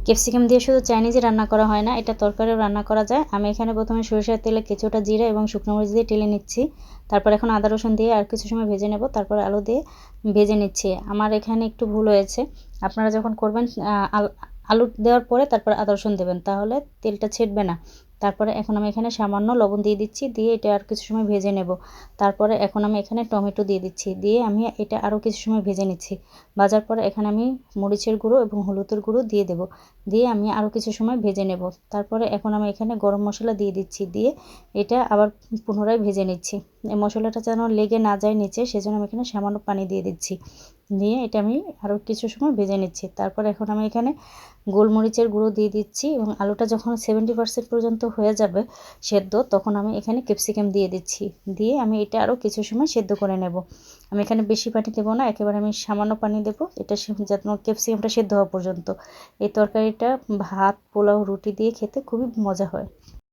Capsicum দিয়ে শুধু চাইনিজই রান্না করা হয় না, এটা তরকারিও রান্না করা যায়। আমি এখানে প্রথমে সরিষার তেলে কিছুটা জিরা এবং শুকনো মরিচ দিয়ে টেলে নিচ্ছি। তারপর এখন আদা রসুন দিয়ে আর কিছু সময় ভেজে নেব। তারপর আলু দিয়ে ভেজে নিচ্ছি। আমার এখানে একটু ভুল হয়েছে। আপনারা যখন করবেন আলু দেওয়ার পরে তারপর আদা রসুন দেবেন, তাহলে তেলটা ছেড়বে না। তারপরে এখন আমি এখানে সামান্য লবণ দিয়ে দিচ্ছি, দিয়ে এটা আর কিছু সময় ভেজে নেব। তারপরে এখন আমি এখানে টমেটো দিয়ে দিচ্ছি, দিয়ে আমি এটা আরও কিছু সময় ভেজে নিচ্ছি। ভাজার পরে এখানে আমি মরিচের গুঁড়ো এবং হলুদের গুঁড়ো দিয়ে দেব, দিয়ে আমি আরও কিছু সময় ভেজে নেব। তারপরে এখন আমি এখানে গরম মশলা দিয়ে দিচ্ছি, দিয়ে এটা আবার পুনরায় ভেজে নিচ্ছি। এই মশলাটা যেন লেগে না যায় নিচে, সেজন্য আমি এখানে সামান্য পানি দিয়ে দিচ্ছি, দিয়ে এটা আমি আরও কিছু সময় ভেজে নিচ্ছি। তারপর এখন আমি এখানে গোলমরিচের গুঁড়ো দিয়ে দিচ্ছি এবং আলুটা যখন 70% পর্যন্ত হয়ে যাবে সেদ্ধ, তখন আমি এখানে ক্যাপসিকাম দিয়ে দিচ্ছি, দিয়ে আমি এটা আরও কিছু সময় সেদ্ধ করে নেব। আমি এখানে বেশি পানি দেবো না, একেবারে আমি সামান্য পানি দেবো, এটা যাতে ক্যাপসিকামটা সেদ্ধ হওয়া পর্যন্ত। এই তরকারিটা ভাত, পোলাও, রুটি দিয়ে খেতে খুবই মজা হয়।